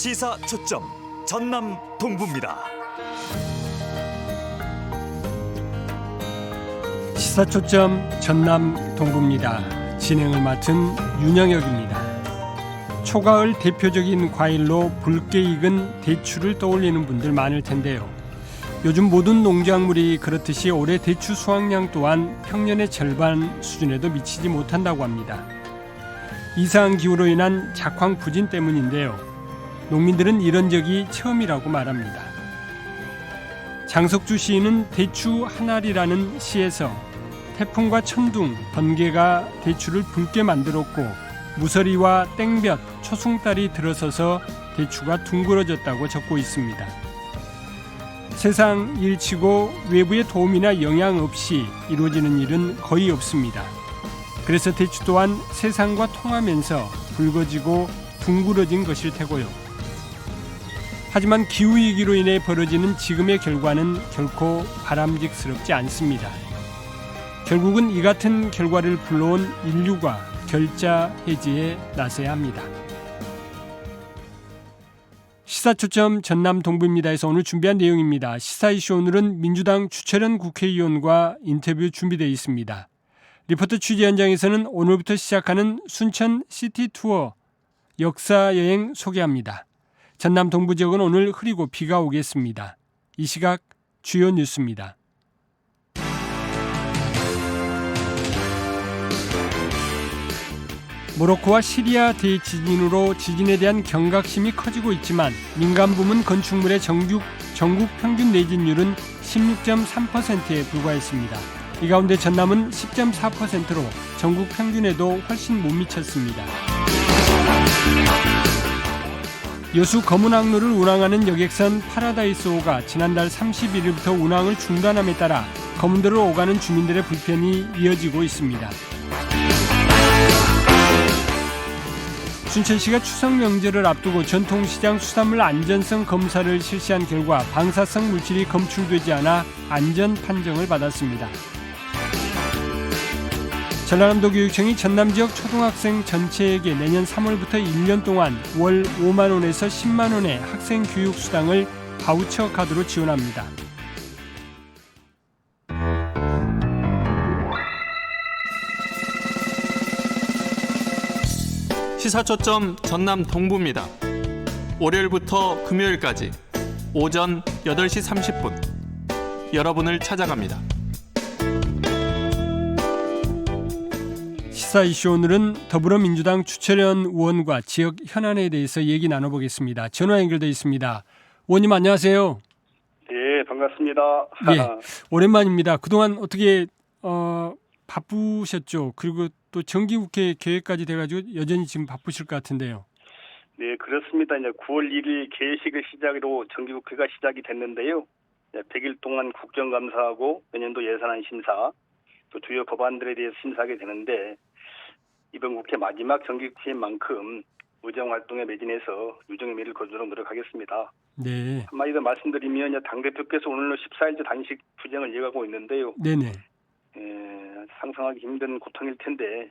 시사 초점 전남 동부입니다. 시사 초점 전남 동부입니다. 진행을 맡은 윤영혁입니다. 초가을 대표적인 과일로 붉게 익은 대추를 떠올리는 분들 많을 텐데요. 요즘 모든 농작물이 그렇듯이 올해 대추 수확량 또한 평년의 절반 수준에도 미치지 못한다고 합니다. 이상 기후로 인한 작황 부진 때문인데요. 농민들은 이런 적이 처음이라고 말합니다. 장석주 시인은 대추 한 알이라는 시에서 태풍과 천둥, 번개가 대추를 붉게 만들었고 무서리와 땡볕, 초승달이 들어서서 대추가 둥그러졌다고 적고 있습니다. 세상 일치고 외부의 도움이나 영향 없이 이루어지는 일은 거의 없습니다. 그래서 대추 또한 세상과 통하면서 붉어지고 둥그러진 것일 테고요. 하지만 기후위기로 인해 벌어지는 지금의 결과는 결코 바람직스럽지 않습니다. 결국은 이 같은 결과를 불러온 인류가 결자 해지에 나서야 합니다. 시사초점 전남 동부입니다에서 오늘 준비한 내용입니다. 시사 이슈 오늘은 민주당 주철현 국회의원과 인터뷰 준비되어 있습니다. 리포터 취재 현장에서는 오늘부터 시작하는 순천 시티 투어 역사 여행 소개합니다. 전남 동부 지역은 오늘 흐리고 비가 오겠습니다. 이 시각 주요 뉴스입니다. 모로코와 시리아 대지진으로 지진에 대한 경각심이 커지고 있지만 민간 부문 건축물의 전국 평균 내진율은 16.3%에 불과했습니다. 이 가운데 전남은 10.4%로 전국 평균에도 훨씬 못 미쳤습니다. 여수 검은항로를 운항하는 여객선 파라다이스호가 지난달 31일부터 운항을 중단함에 따라 검은도를 오가는 주민들의 불편이 이어지고 있습니다. 순천시가 추석 명절을 앞두고 전통시장 수산물 안전성 검사를 실시한 결과 방사성 물질이 검출되지 않아 안전 판정을 받았습니다. 전라남도 교육청이 전남 지역 초등학생 전체에게 내년 3월부터 1년 동안 월 5만 원에서 10만 원의 학생 교육 수당을 바우처 카드로 지원합니다. 시사초점 전남 동부입니다. 월요일부터 금요일까지 오전 8시 30분 여러분을 찾아갑니다. 시사 이슈 오늘은 더불어민주당 주철현 의원과 지역 현안에 대해서 얘기 나눠보겠습니다. 전화 연결되어 있습니다. 의원님 안녕하세요. 네, 반갑습니다. 예, 오랜만입니다. 그동안 어떻게 바쁘셨죠? 그리고 또 정기국회 계획까지 돼가지고 여전히 지금 바쁘실 것 같은데요. 네, 그렇습니다. 이제 9월 1일 개회식을 시작으로 정기국회가 시작이 됐는데요. 100일 동안 국정감사하고 내년도 예산안 심사, 또 주요 법안들에 대해서 심사하게 되는데 이번 국회 마지막 정기국회인 만큼 의정활동에 매진해서 유정의 미를 거두도록 노력하겠습니다. 네. 한마디 더 말씀드리면 당대표께서 오늘로 14일째 단식 투쟁을 이어가고 있는데요. 네네. 상상하기 힘든 고통일 텐데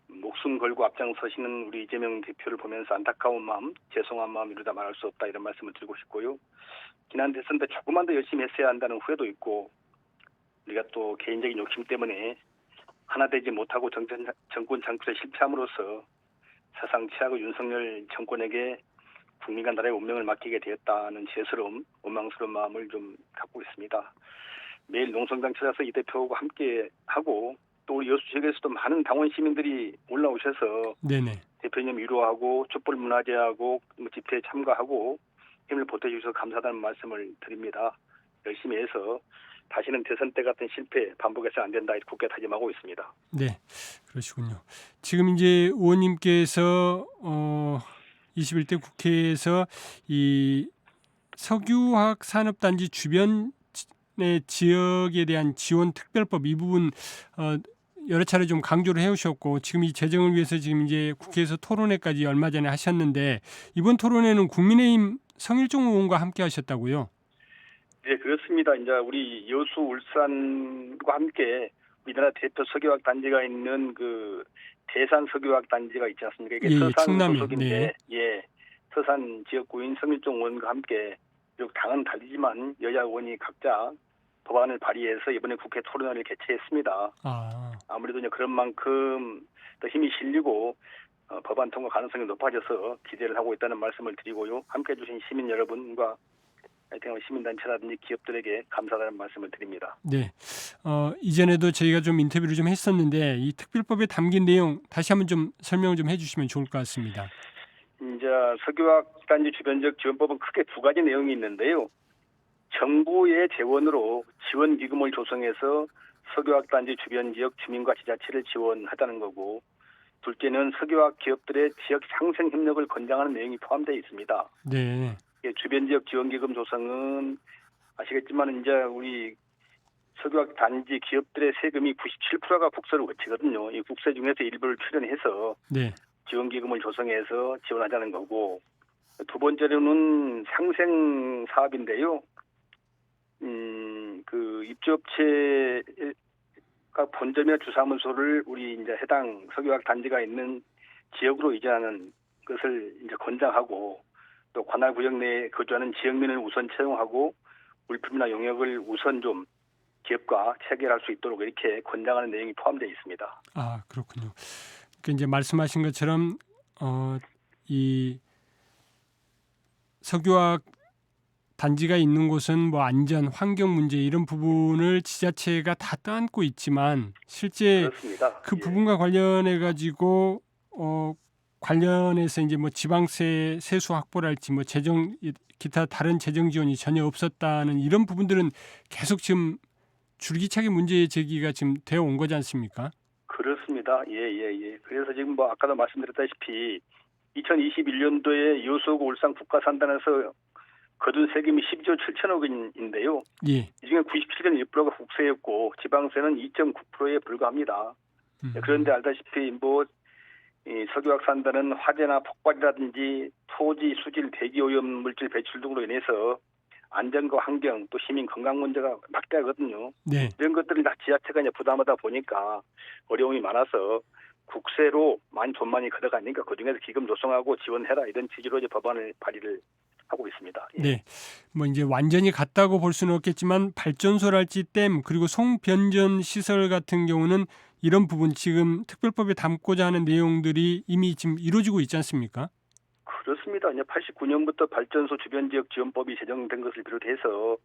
목숨 걸고 앞장서시는 우리 이재명 대표를 보면서 안타까운 마음, 죄송한 마음 이루다 말할 수 없다 이런 말씀을 드리고 싶고요. 지난 대선 때 조금만 더 열심히 했어야 한다는 후회도 있고 우리가 또 개인적인 욕심 때문에 하나 되지 못하고 정권 창출에 실패함으로써 사상 최악의 윤석열 정권에게 국민과 나라의 운명을 맡기게 되었다는 죄스러움, 원망스러운 마음을 좀 갖고 있습니다. 매일 농성장 찾아서 이 대표하고 함께 하고 또 우리 여수 지역에서도 많은 당원 시민들이 올라오셔서 네네. 대표님 위로하고 촛불 문화제하고 집회에 참가하고 힘을 보태주셔서 감사하다는 말씀을 드립니다. 열심히 해서 다시는 대선 때 같은 실패 반복해서는 안 된다 이렇게 굳게 다짐하고 있습니다. 네, 그러시군요. 지금 이제 의원님께서 21대 국회에서 이 석유화학 산업단지 주변의 지역에 대한 지원 특별법 이 부분 여러 차례 좀 강조를 해오셨고 지금 이 재정을 위해서 지금 이제 국회에서 토론회까지 얼마 전에 하셨는데 이번 토론회는 국민의힘 성일종 의원과 함께 하셨다고요? 네, 그렇습니다. 이제 우리 여수, 울산과 함께 우리나라 대표 석유화학 단지가 있는 그 대산 석유화학 단지가 있지 않습니까? 이게 서산 충남이, 소속인데, 네. 예, 서산 지역구인 성일종 의원과 함께 비록 당은 달리지만 여야 의원이 각자 법안을 발의해서 이번에 국회 토론회를 개최했습니다. 아무래도 이제 그런 만큼 더 힘이 실리고 법안 통과 가능성이 높아져서 기대를 하고 있다는 말씀을 드리고요. 함께해 주신 시민 여러분과 하여튼 시민단체라든지 기업들에게 감사하다는 말씀을 드립니다. 네. 이전에도 저희가 좀 인터뷰를 좀 했었는데 이 특별법에 담긴 내용 다시 한번 좀 설명을 좀 해주시면 좋을 것 같습니다. 이제 석유화학단지 주변지역 지원법은 크게 두 가지 내용이 있는데요. 정부의 재원으로 지원기금을 조성해서 석유화학단지 주변지역 주민과 지자체를 지원하자는 거고, 둘째는 석유화학 기업들의 지역 상생 협력을 권장하는 내용이 포함되어 있습니다. 네. 주변지역 지원기금 조성은 아시겠지만 이제 우리 석유화학 단지 기업들의 세금이 97%가 국세로 거치거든요. 이 국세 중에서 일부를 출연해서 네. 지원기금을 조성해서 지원하자는 거고, 두 번째로는 상생 사업인데요. 그 입주업체가 본점이나 주사무소를 우리 이제 해당 석유화학 단지가 있는 지역으로 이전하는 것을 이제 권장하고, 또 관할 구역 내에 거주하는 지역민을 우선 채용하고 물품이나 용역을 우선 좀 기업과 체결할 수 있도록 이렇게 권장하는 내용이 포함되어 있습니다. 그렇군요. 그러니까 이제 말씀하신 것처럼 이 석유화학 단지가 있는 곳은 뭐 안전, 환경 문제 이런 부분을 지자체가 다 떠안고 있지만 실제 그렇습니다. 그 부분과 관련해 가지고 관련해서 이제 뭐 지방세 세수 확보랄지 뭐 재정 기타 다른 재정 지원이 전혀 없었다는 이런 부분들은 계속 지금 줄기차게 문제 제기가 지금 되어 온 거지 않습니까? 그렇습니다. 예. 그래서 지금 뭐 아까도 말씀드렸다시피 2021년도에 여수구 울산 국가산단에서 거둔 세금이 12조 7천억 원인데요. 예. 이 중에 97.1%가 국세였고 지방세는 2.9%에 불과합니다. 그런데 알다시피 뭐 이 석유화학 산단은 화재나 폭발이라든지 토지, 수질, 대기 오염 물질 배출 등으로 인해서 안전과 환경 또 시민 건강 문제가 막대하거든요. 네. 이런 것들을 다 지자체가 이제 부담하다 보니까 어려움이 많아서 국세로 돈 많이 걷어가니까 그중에서 기금 조성하고 지원해라 이런 취지로 이제 법안을 발의를 하고 있습니다. 예. 네. 뭐 이제 완전히 같다고 볼 수는 없겠지만 발전소랄지 댐 그리고 송변전 시설 같은 경우는 이런 부분 지금 특별법에 담고자 하는 내용들이 이미 지금 이루어지고 있지 않습니까? 그렇습니다. 이제 89년부터 발전소 주변 지역 지원법이 제정된 것을 비롯해서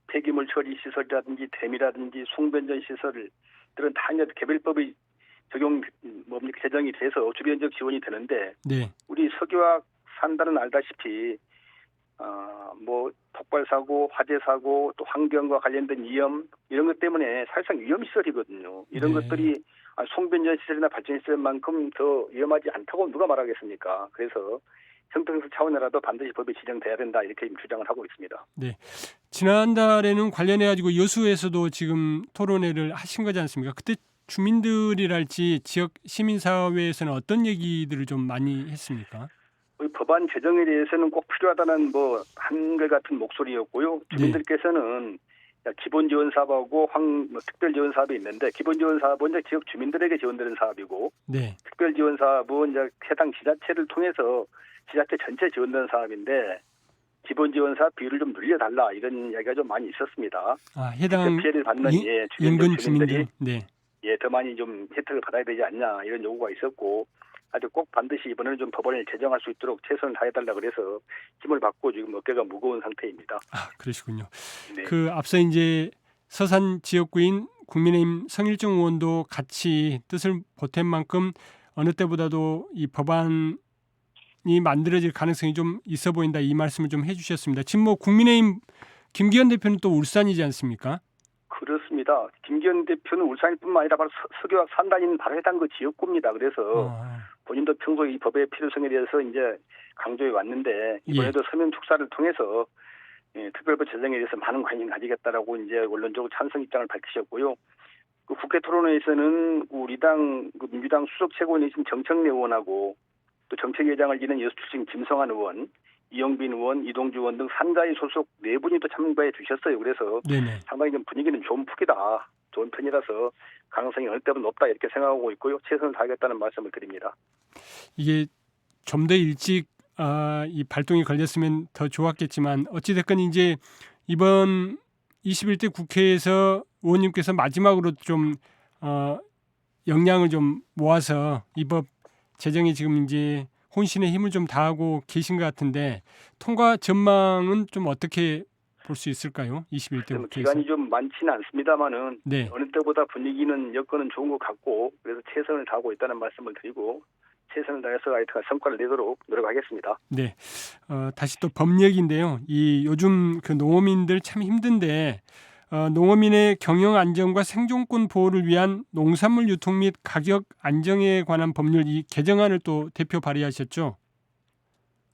폐기물 처리 시설이라든지 댐이라든지 송변전 시설들은 다 이제 개별법이 제정이 돼서 주변 지역 지원이 되는데, 네. 우리 석유화학 산단은 알다시피 뭐 폭발 사고, 화재 사고, 또 환경과 관련된 위험 이런 것 때문에 사실상 위험 시설이거든요. 이런 네. 것들이 송변전 시설이나 발전 시설만큼 더 위험하지 않다고 누가 말하겠습니까? 그래서 형평성 차원이라도 반드시 법이 지정돼야 된다 이렇게 주장을 하고 있습니다. 네. 지난달에는 관련해 가지고 여수에서도 지금 토론회를 하신 거지 않습니까? 그때 주민들이랄지 지역 시민사회에서는 어떤 얘기들을 좀 많이 했습니까? 법안 제정에 대해서는 꼭 필요하다는 뭐 한결같은 목소리였고요. 주민들께서는 기본 지원 사업하고 특별 지원 사업이 있는데, 기본 지원 사업은 이제 지역 주민들에게 지원되는 사업이고, 네. 특별 지원 사업은 이제 해당 지자체를 통해서 지자체 전체 지원되는 사업인데, 기본 지원 사업 비율을 좀 늘려달라 이런 이야기가 좀 많이 있었습니다. 해당 피해를 받는 인근 주민들이 주민들, 더 많이 좀 혜택을 받아야 되지 않냐 이런 요구가 있었고, 아주 꼭 반드시 이번에는 좀 법안을 제정할 수 있도록 최선을 다해달라 그래서 힘을 받고 지금 어깨가 무거운 상태입니다. 그러시군요. 네. 그 앞서 이제 서산 지역구인 국민의힘 성일종 의원도 같이 뜻을 보탠 만큼 어느 때보다도 이 법안이 만들어질 가능성이 좀 있어 보인다 이 말씀을 좀 해주셨습니다. 지금 뭐 국민의힘 김기현 대표는 또 울산이지 않습니까? 그렇습니다. 김기현 대표는 울산뿐만 아니라 바로 석유화학 산단인 바로 해당 그 지역구입니다. 그래서 본인도 평소 이 법의 필요성에 대해서 이제 강조해 왔는데, 이번에도 서면 축사를 통해서 특별법 제정에 대해서 많은 관심을 가지겠다라고 이제 원론적으로 찬성 입장을 밝히셨고요. 그 국회 토론회에서는 우리 당 민주당 수석 최고위원이신 정청래 의원하고 또 정책위원장을 지낸 여수 출신 김성환 의원, 이영빈 의원, 이동주 의원 등 산자위 소속 네 분이 또 참가해 주셨어요. 그래서 네네. 상당히 좀 분위기는 좋은 폭이다, 좋은 편이라서 가능성이 어느 때보다 높다 이렇게 생각하고 있고요. 최선을 다하겠다는 말씀을 드립니다. 이게 좀 더 일찍 이 발동이 걸렸으면 더 좋았겠지만 어찌 됐건 이제 이번 21대 국회에서 의원님께서 마지막으로 좀 역량을 좀 모아서 이 법 제정에 지금 이제 혼신의 힘을 좀 다하고 계신 것 같은데 통과 전망은 좀 어떻게 볼 수 있을까요? 21대 국회에서. 기간이 좀 많지는 않습니다만은 네. 어느 때보다 분위기는 여건은 좋은 것 같고 그래서 최선을 다하고 있다는 말씀을 드리고 최선을 다해서 하여튼 성과를 내도록 노력하겠습니다. 네. 다시 또 법 얘기인데요. 이 요즘 그 농어민들 참 힘든데 농어민의 경영 안정과 생존권 보호를 위한 농산물 유통 및 가격 안정에 관한 법률 이 개정안을 또 대표 발의하셨죠?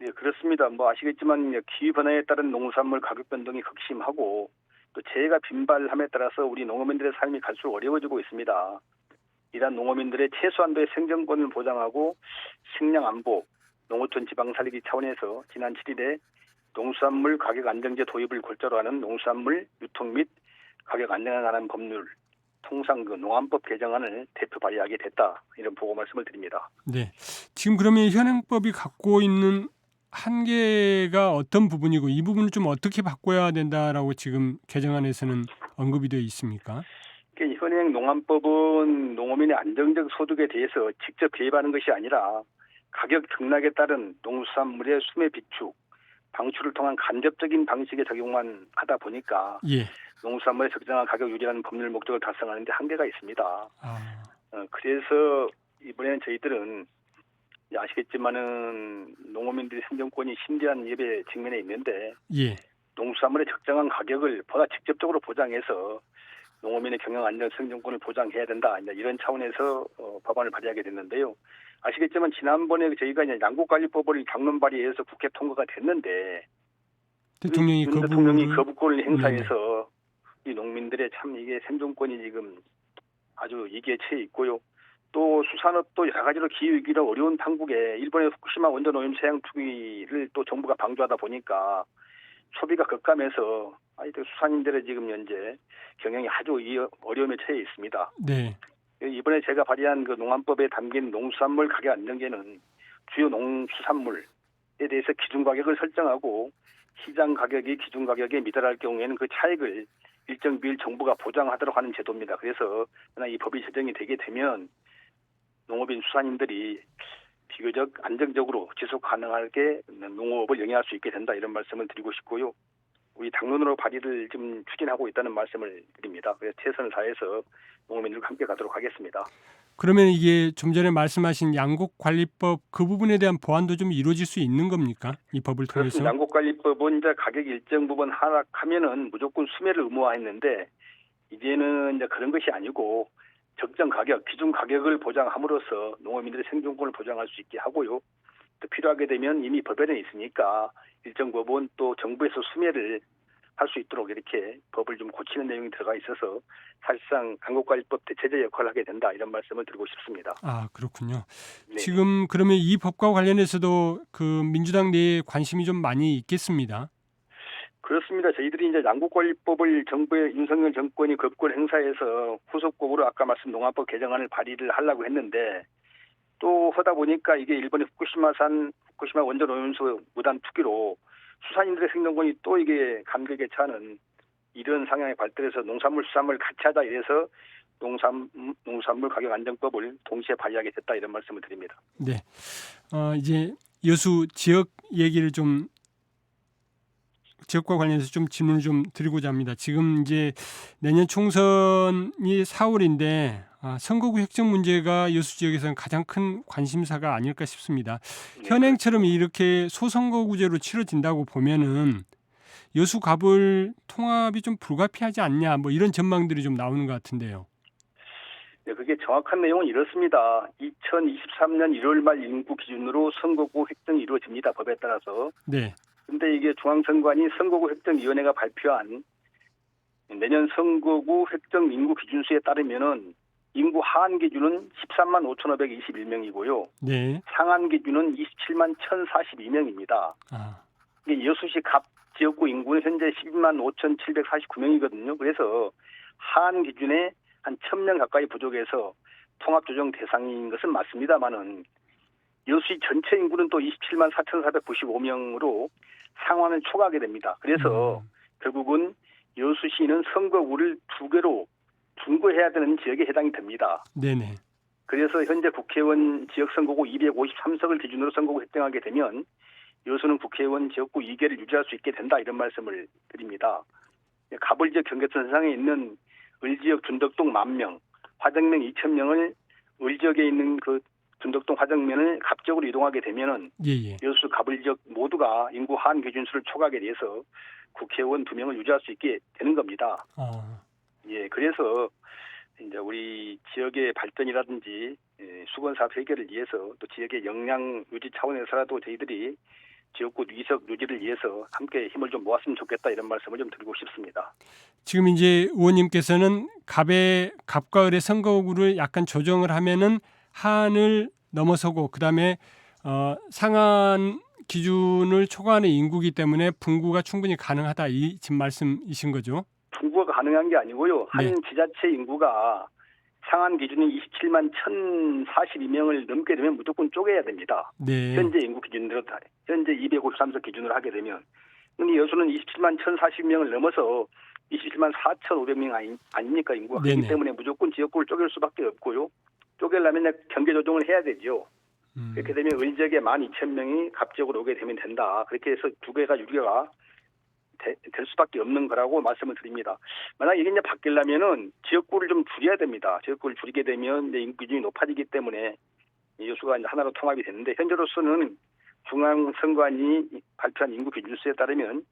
네, 그렇습니다. 뭐 아시겠지만 기후 변화에 따른 농산물 가격 변동이 극심하고 또 재해가 빈발함에 따라서 우리 농어민들의 삶이 갈수록 어려워지고 있습니다. 이러한 농어민들의 최소한도의 생존권을 보장하고 식량 안보, 농어촌 지방 살리기 차원에서 지난 7일에 농수산물 가격 안정제 도입을 골자로 하는 농수산물 유통 및 가격 안정에 관한 법률 통상 그 농안법 개정안을 대표 발의하게 됐다 이런 보고 말씀을 드립니다. 네. 지금 그러면 현행법이 갖고 있는 한계가 어떤 부분이고 이 부분을 좀 어떻게 바꿔야 된다라고 지금 개정안에서는 언급이 되어 있습니까? 현행 농안법은 농어민의 안정적 소득에 대해서 직접 개입하는 것이 아니라 가격 등락에 따른 농수산물의 수매 비축, 방출을 통한 간접적인 방식에 적용만 하다 보니까 예. 농수산물의 적정한 가격 유지라는 법률 목적을 달성하는 데 한계가 있습니다. 아, 그래서 이번에는 저희들은 아시겠지만은 농어민들의 생존권이 심대한 위협에 직면해 있는데 예. 농수산물의 적정한 가격을 보다 직접적으로 보장해서 농어민의 경영 안정 생존권을 보장해야 된다. 이런 차원에서 법안을 발의하게 됐는데요. 아시겠지만 지난번에 저희가 이제 양국관리법을 당론 발의해서 국회 통과가 됐는데 대통령이 윤 대통령이 거부권을 행사해서 이 농민들의 참 이게 생존권이 지금 아주 위기에 처해 있고요. 또 수산업도 여러 가지로 기후위기로 어려운 판국에 일본의 후쿠시마 원전 오염 해양 투기를 또 정부가 방조하다 보니까 소비가 급감해서 수산인들의 지금 현재 경영이 아주 어려움에 처해 있습니다. 네. 이번에 제가 발의한 그 농안법에 담긴 농수산물 가격 안정제는 주요 농수산물에 대해서 기준 가격을 설정하고 시장 가격이 기준 가격에 미달할 경우에는 그 차익을 일정 비율 정부가 보장하도록 하는 제도입니다. 그래서 이 법이 제정이 되게 되면 농업인 수산인들이 비교적 안정적으로 지속 가능하게 농업을 영위할 수 있게 된다 이런 말씀을 드리고 싶고요. 우리 당론으로 발의를 좀 추진하고 있다는 말씀을 드립니다. 그래서 최선을 다해서 농어민들과 함께 가도록 하겠습니다. 그러면 이게 좀 전에 말씀하신 양국관리법 그 부분에 대한 보완도 좀 이루어질 수 있는 겁니까? 이 법을 통해서? 그렇습니다. 양국관리법은 이제 가격이 일정 부분 하락하면은 무조건 수매를 의무화했는데 이제는 이제 그런 것이 아니고 적정 가격, 기준 가격을 보장함으로써 농어민들의 생존권을 보장할 수 있게 하고요. 또 필요하게 되면 이미 법에는 있으니까 일정 부분 또 정부에서 수매를 할 수 있도록 이렇게 법을 좀 고치는 내용이 들어가 있어서 사실상 양국관리법 대체제 역할을 하게 된다 이런 말씀을 드리고 싶습니다. 아, 그렇군요. 네. 지금 그러면 이 법과 관련해서도 그 민주당 내에 관심이 좀 많이 있겠습니다. 그렇습니다. 저희들이 이제 양국관리법을 정부의 윤석열 정권이 거부권 행사해서 후속곡으로 아까 말씀 농안법 개정안을 발의를 하려고 했는데 또 하다 보니까 이게 일본의 후쿠시마 원전 오염수 무단 투기로 수산인들의 생존권이 또 이게 감격에 차는 이런 상황에 발달해서 농산물 수산물 같이 하자 이래서 농산물 가격 안정법을 동시에 발의하게 됐다 이런 말씀을 드립니다. 네. 이제 여수 지역 얘기를 좀 지역과 관련해서 좀 질문을 좀 드리고자 합니다. 지금 이제 내년 총선이 4월인데 선거구 획정 문제가 여수 지역에서는 가장 큰 관심사가 아닐까 싶습니다. 네, 현행처럼 이렇게 소선거구제로 치러진다고 보면은 여수 갑을 통합이 좀 불가피하지 않냐 뭐 이런 전망들이 좀 나오는 것 같은데요. 네, 그게 정확한 내용은 이렇습니다. 2023년 1월 말 인구 기준으로 선거구 획정이 이루어집니다. 법에 따라서. 네. 근데 이게 중앙선관위 선거구 획정위원회가 발표한 내년 선거구 획정 인구 기준수에 따르면은 인구 하한 기준은 13만 5,521명이고요. 네. 상한 기준은 27만 1,042명입니다. 이게 여수시 갑 지역구 인구는 현재 12만 5,749명이거든요. 그래서 하한 기준에 한 1,000명 가까이 부족해서 통합조정 대상인 것은 맞습니다만은 여수시 전체 인구는 또 27만 4,495명으로 상한을 초과하게 됩니다. 그래서 결국은 여수시는 선거구를 2개로 분구해야 되는 지역에 해당이 됩니다. 네네. 그래서 현재 국회의원 지역 선거구 253석을 기준으로 선거구 획정하게 되면 여수는 국회의원 지역구 2개를 유지할 수 있게 된다 이런 말씀을 드립니다. 가불 지역 경계선 상에 있는 을지역 준덕동 10,000명, 화정면 2,000명을 을지역에 있는 그 준덕동 화정면을 갑적으로 이동하게 되면은 예예. 여수 가불 지역 모두가 인구 하한 기준수를 초과하게 돼서 국회의원 2명을 유지할 수 있게 되는 겁니다. 예, 그래서 이제 우리 지역의 발전이라든지 수건사업 해결을 위해서 또 지역의 역량 유지 차원에서라도 저희들이 지역구 이석 유지를 위해서 함께 힘을 좀 모았으면 좋겠다 이런 말씀을 좀 드리고 싶습니다. 지금 이제 의원님께서는 갑과 을의 선거구를 약간 조정을 하면은 하한을 넘어서고 그다음에 상한 기준을 초과하는 인구기 때문에 분구가 충분히 가능하다 이 지금 말씀이신 거죠? 분구가 가능한 게 아니고요. 한 네. 지자체 인구가 상한 기준이 27만 1,042명을 넘게 되면 무조건 쪼개야 됩니다. 네. 현재 인구 기준으로 현재 253석 기준으로 하게 되면 근데 여수는 27만 1,040명을 넘어서 27만 4,500명 아닙니까 인구가 그렇기 네네. 때문에 무조건 지역구를 쪼갤 수밖에 없고요. 쪼개려면 경계 조정을 해야 되죠. 그렇게 되면 을지역에 12,000명이 갑지역으로 오게 되면 된다. 그렇게 해서 2개가 유리가 될 수밖에 없는 거라고 말씀을 드립니다. 만약 이게 이제 바뀌려면은 지역구를 좀 줄여야 됩니다. 지역구를 줄이게 되면 이제 인구 기준이 높아지기 때문에 여수가 이제 하나로 통합이 되는데 현재로서는 중앙선관위 발표한 인구 기준수에 따르면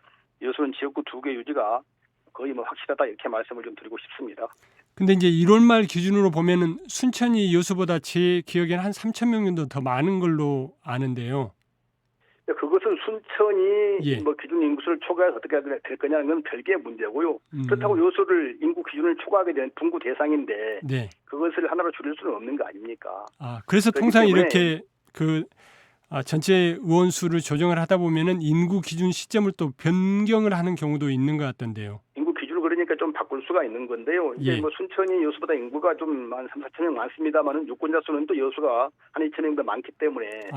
여수는 지역구 2개 유지가 거의 뭐 확실하다 이렇게 말씀을 좀 드리고 싶습니다. 근데 이제 1월 말 기준으로 보면은 순천이 여수보다 제 기억에는 한 3,000명 정도 더 많은 걸로 아는데요. 그것은 순천이 예. 뭐 기준 인구수를 초과해서 어떻게 될 거냐는 건 별개의 문제고요. 그렇다고 여수를 인구 기준을 초과하게 된 분구 대상인데 네. 그것을 하나로 줄일 수는 없는 거 아닙니까? 그래서 그렇기 통상 때문에 이렇게 전체 의원 수를 조정을 하다 보면은 인구 기준 시점을 또 변경을 하는 경우도 있는 것 같던데요. 인구 기준을 그러니까 좀 바꿀 수가 있는 건데요. 이제 예. 뭐 순천이 여수보다 인구가 좀 한 3,4,000명 많습니다만은 유권자 수는 또 여수가 한 2,000명 더 많기 때문에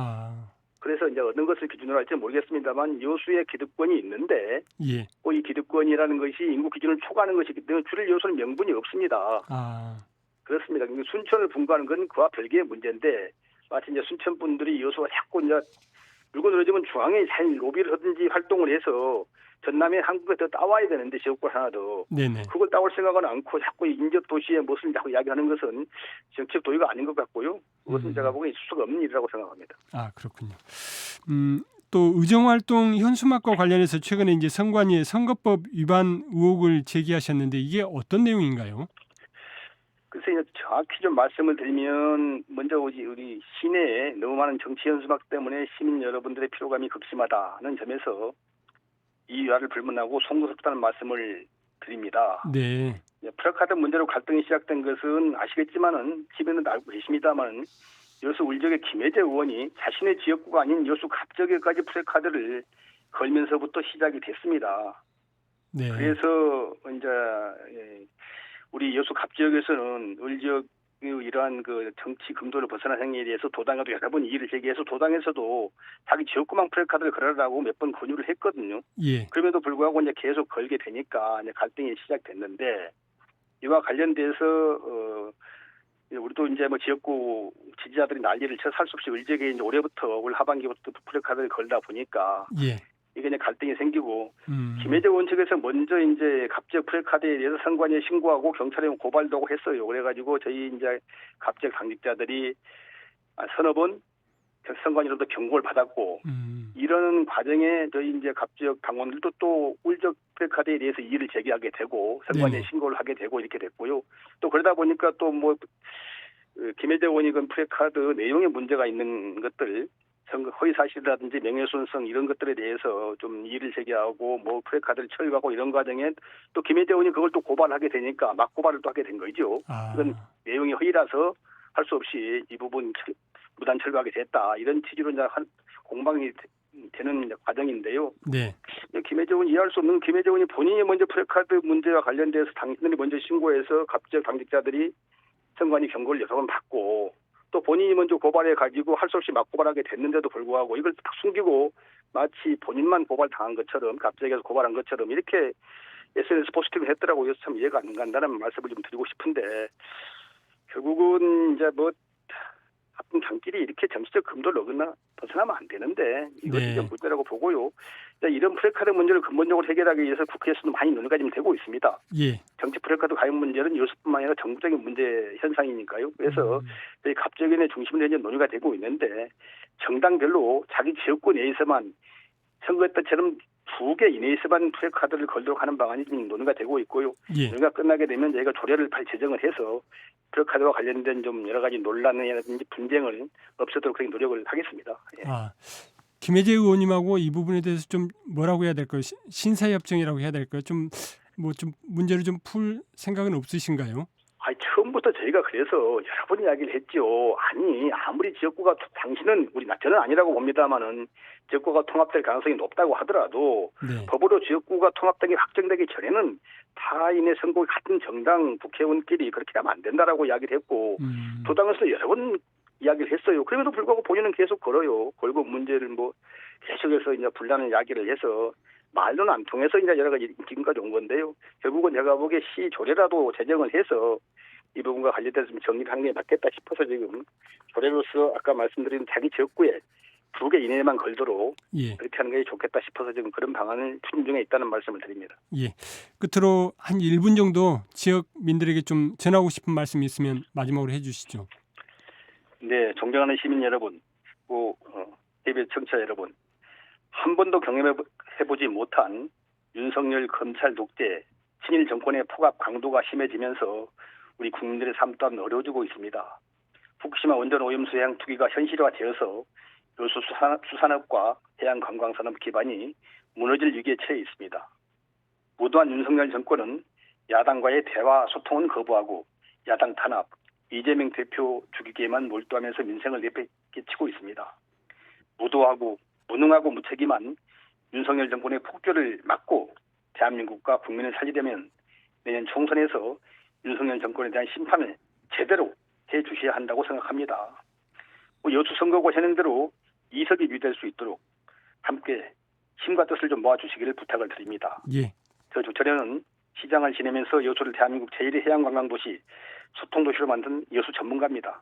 그래서 이제 어떤 것을 기준으로 할지 모르겠습니다만 여수의 기득권이 있는데 예. 이 기득권이라는 것이 인구 기준을 초과하는 것이기 때문에 줄일 요소는 명분이 없습니다. 그렇습니다. 순천을 분구하는 건 그와 별개의 문제인데 마치 이제 순천 분들이 여수가 자꾸 이제 물고 늘어지면 중앙에 잘 로비를 하든지 활동을 해서 전남에 한국에 더 따와야 되는데 지역구 하나 더 네네. 그걸 따올 생각은 않고 자꾸 인접 도시의 모습을 자꾸 이야기하는 것은 정책 도의가 아닌 것 같고요. 그것은 제가 보기에 있을 수가 없는 일이라고 생각합니다. 그렇군요. 또 의정활동 현수막과 관련해서 최근에 이제 선관위에 선거법 위반 의혹을 제기하셨는데 이게 어떤 내용인가요? 글쎄 정확히 좀 말씀을 드리면 먼저 우리 시내에 너무 많은 정치 현수막 때문에 시민 여러분들의 피로감이 극심하다는 점에서 이 위화를 불문하고 송구스럽다는 말씀을 드립니다. 네. 프레카드 문제로 갈등이 시작된 것은 아시겠지만은 집에는 알고 계십니다만 여수 울적의 김혜재 의원이 자신의 지역구가 아닌 여수 갑적에까지 프레카드를 걸면서부터 시작이 됐습니다. 네. 그래서 이제 우리 여수 갑지역에서는 을지역 이러한 그 정치 금도를 벗어난 행위에 대해서 도당에도 여러 번 이의를 제기해서 도당에서도 자기 지역구망 프레카드를 걸으라고 몇 번 권유를 했거든요. 예. 그럼에도 불구하고 이제 계속 걸게 되니까 이제 갈등이 시작됐는데 이와 관련돼서 우리도 이제 뭐 지역구 지지자들이 난리를 쳐 살 수 없이 을지역에 이제 올해부터 올 하반기부터 프레카드를 걸다 보니까 예. 이게 이제 갈등이 생기고 김혜재 의원 측에서 먼저 이제 갑지역 프레카드에 대해서 선관위에 신고하고 경찰에 고발도 하고 했어요. 그래가지고 저희 이제 갑지역 당직자들이 서너 번 선관위로도 경고를 받았고 이런 과정에 저희 이제 갑지역 당원들도 또 울적 프레카드에 대해서 이의를 제기하게 되고 선관위에 신고를 하게 되고 이렇게 됐고요. 또 그러다 보니까 또 뭐 김혜재 의원이 그 프레카드 내용에 문제가 있는 것들 허위 사실이라든지 명예훼손성 이런 것들에 대해서 좀 이의를 제기하고 뭐 프레카드를 철거하고 이런 과정에 또 김혜재 의원이 그걸 또 고발하게 되니까 막 고발을 또 하게 된 거죠. 이건 내용이 허위라서 할 수 없이 이 부분 무단 철거하게 됐다. 이런 취지로 이제 공방이 되는 과정인데요. 네. 김혜재 의원이 이해할 수 없는 김혜재 의원이 본인이 먼저 프레카드 문제와 관련돼서 당신들이 먼저 신고해서 갑자기 당직자들이 선관위 경고를 여러 번 받고 또 본인이 먼저 고발해 가지고 할 수 없이 막 고발하게 됐는데도 불구하고 이걸 딱 숨기고 마치 본인만 고발당한 것처럼 갑자기 해서 고발한 것처럼 이렇게 SNS 포스팅을 했더라고요. 그래서 참 이해가 안 간다는 말씀을 좀 드리고 싶은데 결국은 이제 뭐 같은 장끼리 이렇게 정치적 금도를 어긋나 벗어나면 안 되는데 이것이 네. 좀 문제라고 보고요. 이런 프레카드 문제를 근본적으로 해결하기 위해서 국회에서도 많이 논의가 지금 되고 있습니다. 예. 정치 프레카드 가입 문제는 여수뿐만 아니라 전국적인 문제 현상이니까요. 그래서 저희 갑자기의 중심으로 이제 논의가 되고 있는데 정당별로 자기 지역구 내에서만 선거 때처럼 2개 이내에서만 프레카드를 걸도록 하는 방안이 지금 논의가 되고 있고요. 예. 논의가 끝나게 되면 저희가 조례를 제정을 해서 프레카드와 관련된 좀 여러 가지 논란이라든지 분쟁을 없애도록 그렇게 노력을 하겠습니다. 예. 아, 김혜재 의원님하고 이 부분에 대해서 좀 뭐라고 해야 될까요? 신사협정이라고 해야 될까요? 좀 문제를 좀 풀 생각은 없으신가요? 처음부터 저희가 그래서 여러 번 이야기를 했죠. 아니 아무리 지역구가 당신은 저는 아니라고 봅니다만은 지역구가 통합될 가능성이 높다고 하더라도 네. 법으로 지역구가 통합된 게 확정되기 전에는 타인의 선거 같은 정당 국회의원끼리 그렇게 하면 안 된다라고 이야기를 했고 도 당에서 여러 번 이야기를 했어요. 그럼에도 불구하고 본인은 계속 걸어요. 걸고 문제를 계속해서 이제 분란을 이야기를 해서 말로는 안 통해서 이제 여러 가지 지금까지 온 건데요. 결국은 제가 보기에 시 조례라도 제정을 해서 이 부분과 관련돼서 좀 정리를 하는 게 맞겠다 싶어서 지금 조례로서 아까 말씀드린 자기 지역구에 2개 이내에만 걸도록 예. 그렇게 하는 게 좋겠다 싶어서 지금 그런 방안을 추진 중에 있다는 말씀을 드립니다. 예. 끝으로 한 1분 정도 지역민들에게 좀 전하고 싶은 말씀이 있으면 마지막으로 해주시죠. 네, 존경하는 시민 여러분, KBS 청취자 여러분, 한 번도 경험해보지 못한 윤석열 검찰 독재, 친일 정권의 폭압 강도가 심해지면서 우리 국민들의 삶 또한 어려워지고 있습니다. 후쿠시마 원전 오염수 해양 투기가 현실화되어서 여수 수산업과 해양관광산업 기반이 무너질 위기에 처해 있습니다. 무도한 윤석열 정권은 야당과의 대화 소통은 거부하고 야당 탄압, 이재명 대표 죽이기에만 몰두하면서 민생을 내팽개치고 있습니다. 무도하고 무능하고 무책임한 윤석열 정권의 폭주를 막고 대한민국과 국민을 살리려면 내년 총선에서 윤석열 정권에 대한 심판을 제대로 해주셔야 한다고 생각합니다. 여수 선거구 현행대로 이석이 유지될 수 있도록 함께 힘과 뜻을 좀 모아주시기를 부탁을 드립니다. 예. 저 조철현은 시장을 지내면서 여수를 대한민국 제1의 해양관광도시, 소통도시로 만든 여수 전문가입니다.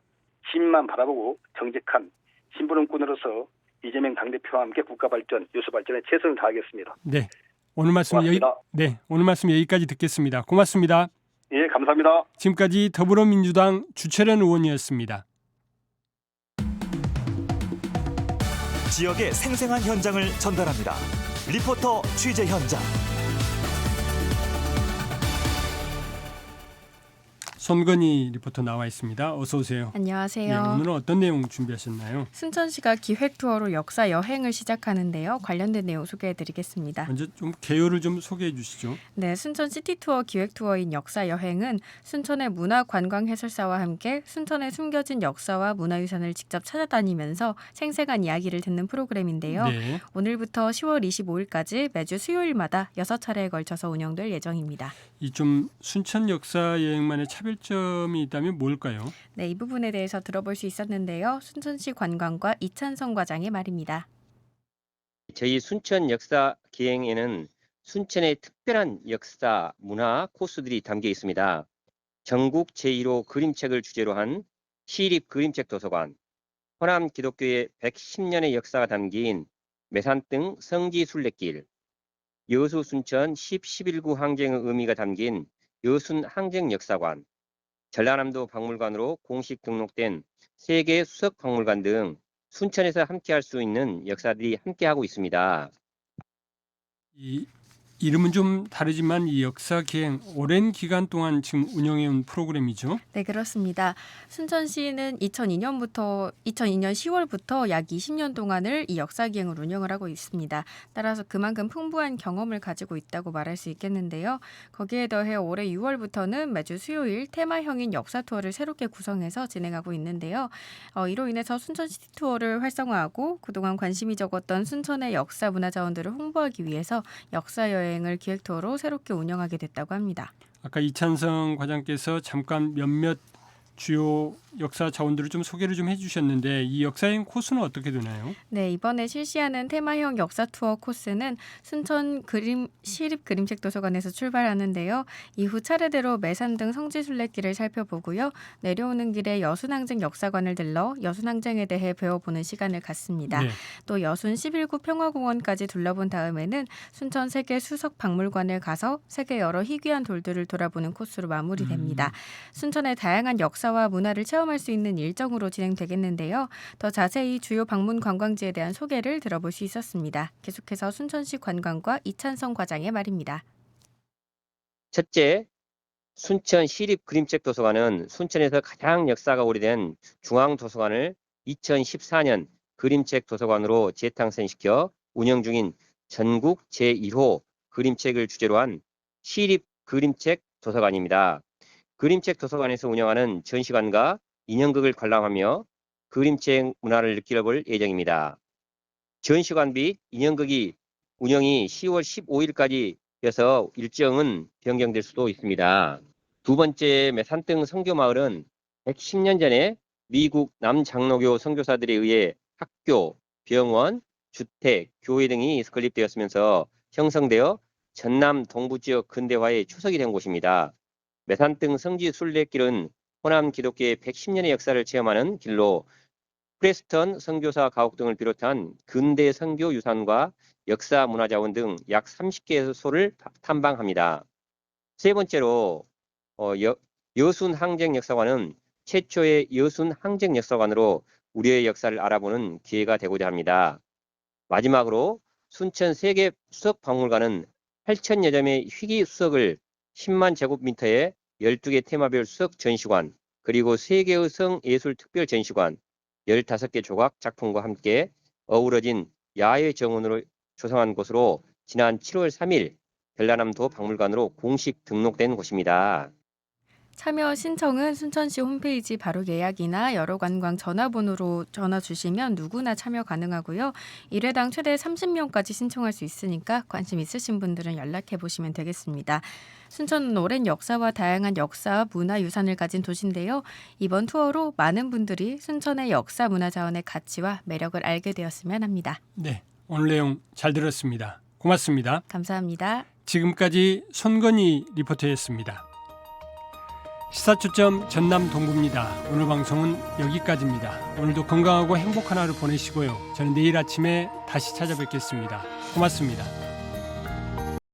시민만 바라보고 정직한 신부름꾼으로서 이재명 당대표와 함께 국가 발전, 여수 발전에 최선을 다하겠습니다. 네. 오늘 말씀 오늘 말씀 여기까지 듣겠습니다. 고맙습니다. 예, 감사합니다. 지금까지 더불어민주당 주철현 의원이었습니다. 지역의 생생한 현장을 전달합니다. 리포터 취재 현장. 손건희 리포터 나와 있습니다. 어서 오세요. 안녕하세요. 네, 오늘은 어떤 내용 준비하셨나요? 순천시가 기획 투어로 역사 여행을 시작하는데요. 관련된 내용 소개해드리겠습니다. 먼저 좀 개요를 좀 소개해 주시죠. 네, 순천 시티투어 기획 투어인 역사 여행은 순천의 문화 관광 해설사와 함께 순천에 숨겨진 역사와 문화유산을 직접 찾아다니면서 생생한 이야기를 듣는 프로그램인데요. 네. 오늘부터 10월 25일까지 매주 수요일마다 6차례에 걸쳐서 운영될 예정입니다. 이 좀 순천 역사 여행만의 차별점이 있다면 뭘까요? 네, 이 부분에 대해서 들어볼 수 있었는데요. 순천시 관광과 이찬성 과장의 말입니다. 저희 순천 역사 기행에는 순천의 특별한 역사, 문화 코스들이 담겨 있습니다. 전국 제1호 그림책을 주제로 한 시립 그림책 도서관, 호남 기독교의 110년의 역사가 담긴 매산등 성지 순례길, 여수 순천 11구 항쟁의 의미가 담긴 여순 항쟁 역사관, 전라남도 박물관으로 공식 등록된 세계 수석 박물관 등 순천에서 함께할 수 있는 역사들이 함께하고 있습니다. 이 이름은 좀 다르지만 이 역사 기행 오랜 기간 동안 지금 운영해온 프로그램이죠. 네, 그렇습니다. 순천시는 2002년 10월부터 약 20년 동안을 이 역사기행을 운영을 하고 있습니다. 따라서 그만큼 풍부한 경험을 가지고 있다고 말할 수 있겠는데요. 거기에 더해 올해 6월부터는 매주 수요일 테마형인 역사 투어를 새롭게 구성해서 진행하고 있는데요. 이로 인해서 순천 시티 투어를 활성화하고 그동안 관심이 적었던 순천의 역사 문화 자원들을 홍보하기 위해서 역사 여행을 기획 투어로 새롭게 운영하게 됐다고 합니다. 아까 이찬성 과장께서 잠깐 몇몇 주요 역사 자원들을 좀 소개를 좀 해주셨는데 이 역사여행 코스는 어떻게 되나요? 네, 이번에 실시하는 테마형 역사 투어 코스는 순천 시립그림책 도서관에서 출발하는데요. 이후 차례대로 매산 등 성지 순례길을 살펴보고요. 내려오는 길에 여순항쟁 역사관을 들러 여순항쟁에 대해 배워보는 시간을 갖습니다. 네. 또 여순 11구 평화공원까지 둘러본 다음에는 순천 세계 수석 박물관을 가서 세계 여러 희귀한 돌들을 돌아보는 코스로 마무리됩니다. 순천의 다양한 역사와 문화를 체험할 수 있는 일정으로 진행되겠는데요. 더 자세히 주요 방문 관광지에 대한 소개를 들어볼 수 있었습니다. 계속해서 순천시 관광과 이찬성 과장의 말입니다. 첫째, 순천 시립그림책 도서관은 순천에서 가장 역사가 오래된 중앙도서관을 2014년 그림책 도서관으로 재탄생시켜 운영 중인 전국 제1호 그림책을 주제로 한 시립그림책 도서관입니다. 그림책 도서관에서 운영하는 전시관과 인형극을 관람하며 그림책 문화를 느껴볼 예정입니다. 전시관 및 인형극이 운영이 10월 15일까지여서 일정은 변경될 수도 있습니다. 두 번째, 매산등 선교마을은 110년 전에 미국 남장로교 선교사들에 의해 학교, 병원, 주택, 교회 등이 건립되었으면서 형성되어 전남 동부 지역 근대화의 초석이 된 곳입니다. 매산등 성지 순례길은 호남 기독교의 110년의 역사를 체험하는 길로 프레스턴 선교사 가옥 등을 비롯한 근대 선교 유산과 역사 문화자원 등 약 30개소를 탐방합니다. 세 번째로 여순 항쟁 역사관은 최초의 여순 항쟁 역사관으로 우리의 역사를 알아보는 기회가 되고자 합니다. 마지막으로 순천 세계 수석 박물관은 8,000여 점의 희귀 수석을 10만 제곱미터의 12개 테마별 수석 전시관, 그리고 세계의 성예술 특별 전시관, 15개 조각 작품과 함께 어우러진 야외 정원으로 조성한 곳으로 지난 7월 3일 전라남도 박물관으로 공식 등록된 곳입니다. 참여 신청은 순천시 홈페이지 바로 예약이나 여러 관광 전화번호로 전화 주시면 누구나 참여 가능하고요. 1회당 최대 30명까지 신청할 수 있으니까 관심 있으신 분들은 연락해 보시면 되겠습니다. 순천은 오랜 역사와 다양한 역사, 문화 유산을 가진 도시인데요. 이번 투어로 많은 분들이 순천의 역사 문화 자원의 가치와 매력을 알게 되었으면 합니다. 네, 오늘 내용 잘 들었습니다. 고맙습니다. 감사합니다. 지금까지 손건희 리포터였습니다. 시사초점 전남 동부입니다. 오늘 방송은 여기까지입니다. 오늘도 건강하고 행복한 하루 보내시고요. 저는 내일 아침에 다시 찾아뵙겠습니다. 고맙습니다.